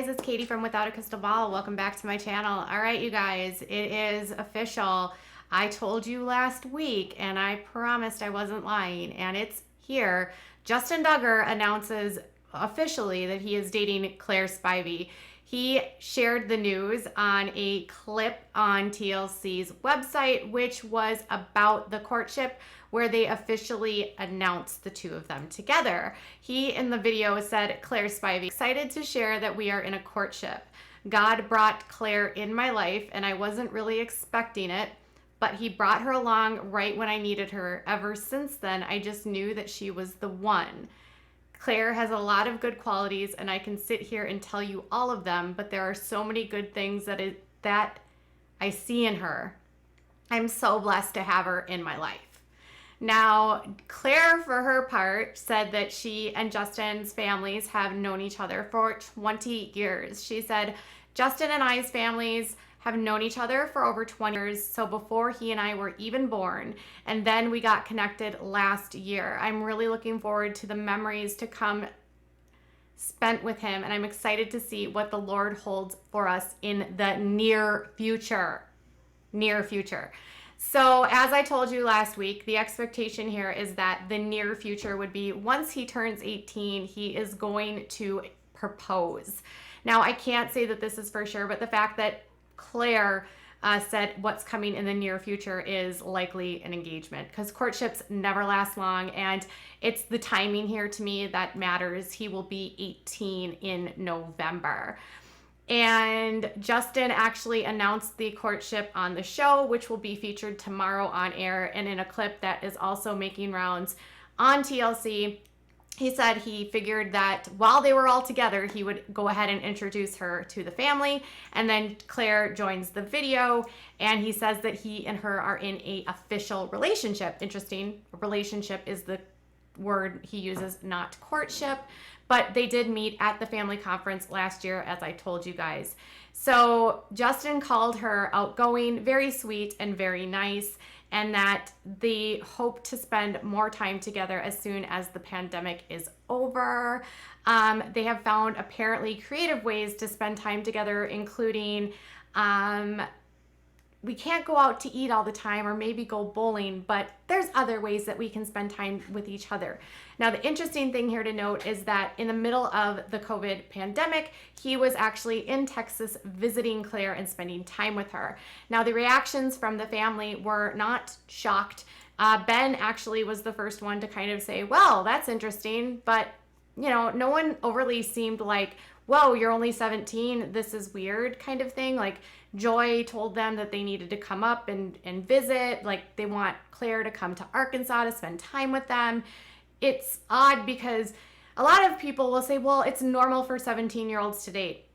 guys, it's Katie from Without a Crystal Ball. Welcome back to my channel. All right, you guys, it is official. I told you last week, and I promised I wasn't lying, and it's here. Justin Duggar announces officially that he is dating Claire Spivey. He shared the news on a clip on TLC's website, which was about the courtship, where they officially announced the two of them together. He, in the video, said, "Claire Spivey, excited to share that we are in a courtship. God brought Claire in my life, and I wasn't really expecting it, but he brought her along right when I needed her. Ever since then, I just knew that she was the one. Claire has a lot of good qualities, and I can sit here and tell you all of them, but there are so many good things that I see in her. I'm so blessed to have her in my life." Now, Claire, for her part, said that she and Justin's families have known each other for 20 years. She said, "Justin and I's families have known each other for over 20 years, so before he and I were even born, and then we got connected last year. I'm really looking forward to the memories to come spent with him, and I'm excited to see what the Lord holds for us in the near future." Near future. So as I told you last week, the expectation here is that the near future would be once he turns 18, he is going to propose. Now, I can't say that this is for sure, but the fact that Claire said what's coming in the near future is likely an engagement, because courtships never last long, and it's the timing here to me that matters. He will be 18 in November. And Justin actually announced the courtship on the show, which will be featured tomorrow on air, and in a clip that is also making rounds on TLC. He said he figured that while they were all together, he would go ahead and introduce her to the family, and then Claire joins the video, and he says that he and her are in an official relationship. Interesting, relationship is the word he uses, not courtship, but they did meet at the family conference last year, as I told you guys. So Justin called her outgoing, very sweet, and very nice, and that they hope to spend more time together as soon as the pandemic is over. They have found apparently creative ways to spend time together, including we can't go out to eat all the time or maybe go bowling, but there's other ways that we can spend time with each other. Now, the interesting thing here to note is that in the middle of the COVID pandemic, he was actually in Texas visiting Claire and spending time with her. Now, the reactions from the family were not shocked. Ben actually was the first one to kind of say, "Well, that's interesting," but no one overly seemed like, "Whoa, you're only 17, this is weird," kind of thing. Like, Joy told them that they needed to come up and visit. Like, they want Claire to come to Arkansas to spend time with them. It's odd because a lot of people will say, well, it's normal for 17-year-olds to date.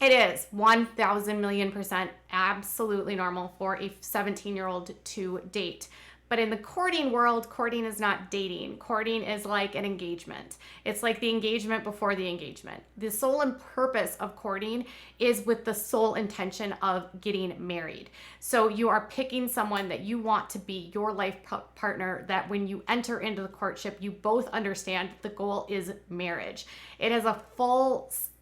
It is 1,000,000,000% absolutely normal for a 17-year-old to date. But in the courting world, courting is not dating. Courting is like an engagement. It's like the engagement before the engagement. The sole and purpose of courting is with the sole intention of getting married. So you are picking someone that you want to be your life partner, that when you enter into the courtship, you both understand the goal is marriage. It is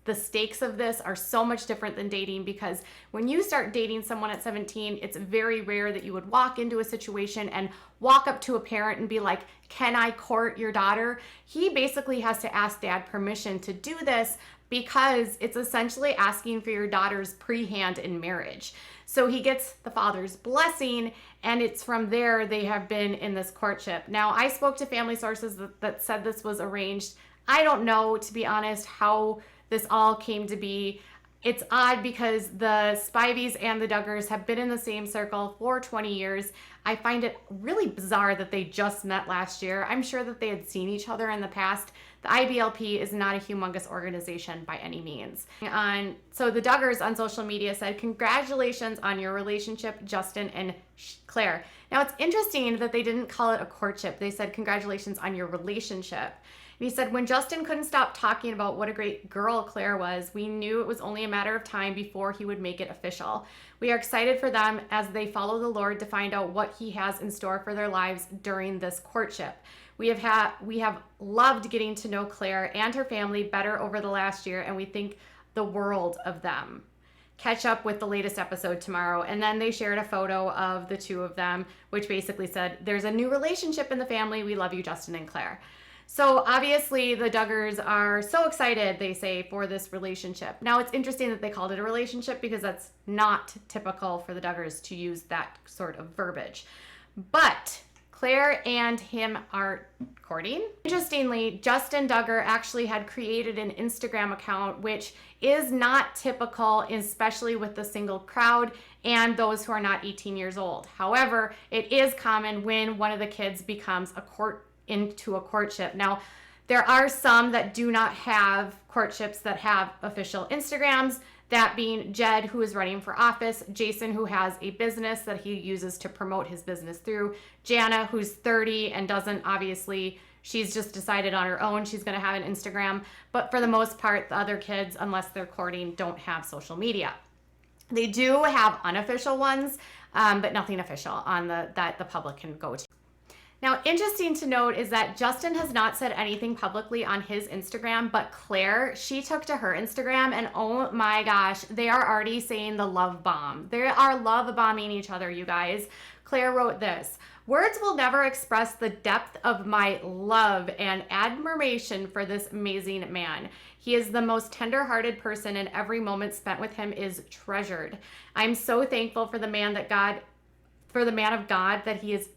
the stakes of this are so much different than dating, because when you start dating someone at 17, it's very rare that you would walk into a situation and walk up to a parent and be like, "Can I court your daughter?" He basically has to ask dad permission to do this, because it's essentially asking for your daughter's pre-hand in marriage. So he gets the father's blessing, and it's from there they have been in this courtship. Now, I spoke to family sources that said this was arranged. I don't know, to be honest, how this all came to be. It's odd because the Spiveys and the Duggars have been in the same circle for 20 years. I find it really bizarre that they just met last year. I'm sure that they had seen each other in the past. The IBLP is not a humongous organization by any means. So the Duggars on social media said, "Congratulations on your relationship, Justin and Claire." Now, it's interesting that they didn't call it a courtship. They said, "Congratulations on your relationship." And he said, "When Justin couldn't stop talking about what a great girl Claire was, we knew it was only a matter of time before he would make it official. We are excited for them as they follow the Lord to find out what he has in store for their lives during this courtship. We have loved getting to know Claire and her family better over the last year, and we think the world of them. Catch up with the latest episode tomorrow. And then they shared a photo of the two of them, which basically said, there's a new relationship in the family. We love you, Justin and Claire. So obviously the Duggars are so excited, they say, for this relationship. Now it's interesting that they called it a relationship because that's not typical for the Duggars to use that sort of verbiage. But Claire and him are courting. Interestingly, Justin Duggar actually had created an Instagram account, which is not typical, especially with the single crowd and those who are not 18 years old. However, it is common when one of the kids becomes into a courtship. Now, there are some that do not have courtships that have official Instagrams, that being Jed, who is running for office, Jason, who has a business that he uses to promote his business through, Jana, who's 30 and doesn't, obviously, she's just decided on her own she's going to have an Instagram. But for the most part, the other kids, unless they're courting, don't have social media. They do have unofficial ones, but nothing official on that the public can go to. Now, interesting to note is that Justin has not said anything publicly on his Instagram, but Claire, she took to her Instagram and oh my gosh, they are already saying the love bomb. They are love bombing each other, you guys. Claire wrote this: "Words will never express the depth of my love and admiration for this amazing man. He is the most tender-hearted person and every moment spent with him is treasured. I'm so thankful for the man of God that he is.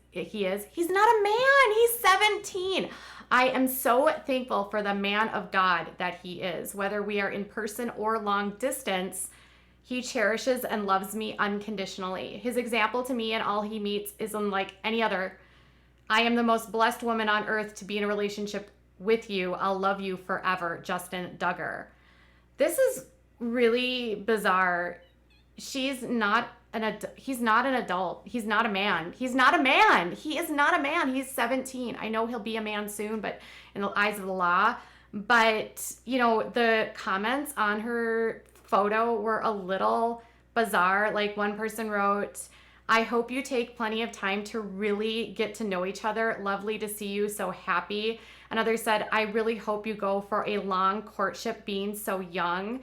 He's not a man. He's 17. I am so thankful for the man of God that he is. Whether we are in person or long distance, he cherishes and loves me unconditionally. His example to me and all he meets is unlike any other. I am the most blessed woman on earth to be in a relationship with you. I'll love you forever, Justin Duggar." This is really bizarre. He's not an adult. He's not a man. He's not a man. He is not a man. He's 17. I know he'll be a man soon, but in the eyes of the law. But, you know, the comments on her photo were a little bizarre. Like one person wrote, "I hope you take plenty of time to really get to know each other. Lovely to see you so happy." Another said, "I really hope you go for a long courtship being so young."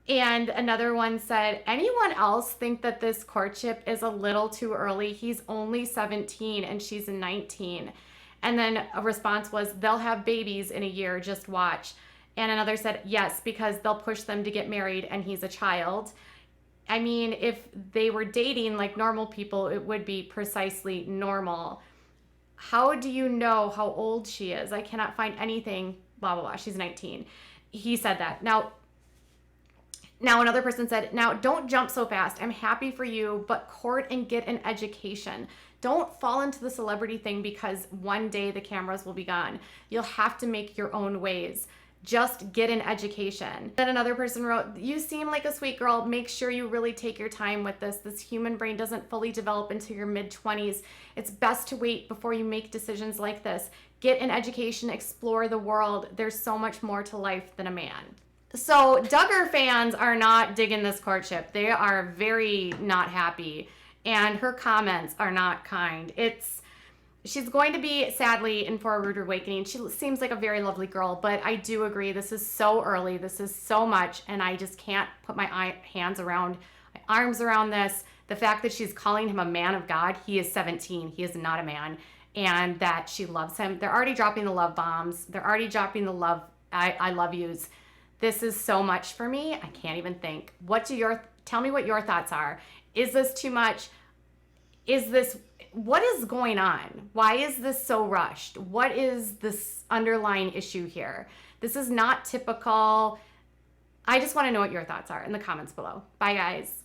And another one said, "Anyone else think that this courtship is a little too early? He's only 17 and she's 19. And then a response was, "They'll have babies in a year, just watch." And another said, "Yes, because they'll push them to get married and he's a child." I mean, if they were dating like normal people, it would be precisely normal. How do you know how old she is? I cannot find anything, blah, blah, blah. She's 19. He said that. Now another person said, "Now don't jump so fast. I'm happy for you, but court and get an education. Don't fall into the celebrity thing because one day the cameras will be gone. You'll have to make your own ways. Just get an education." Then another person wrote, "You seem like a sweet girl. Make sure you really take your time with this. This human brain doesn't fully develop until your mid-20s. It's best to wait before you make decisions like this. Get an education, explore the world. There's so much more to life than a man." So Duggar fans are not digging this courtship. They are very not happy. And her comments are not kind. She's going to be, sadly, in for a rude awakening. She seems like a very lovely girl, but I do agree this is so early. This is so much, and I just can't put my arms around this. The fact that she's calling him a man of God, he is 17. He is not a man. And that she loves him. They're already dropping the love bombs. They're already dropping the I love yous. This is so much for me. I can't even think. Tell me what your thoughts are. Is this too much? What is going on? Why is this so rushed? What is this underlying issue here? This is not typical. I just want to know what your thoughts are in the comments below. Bye, guys.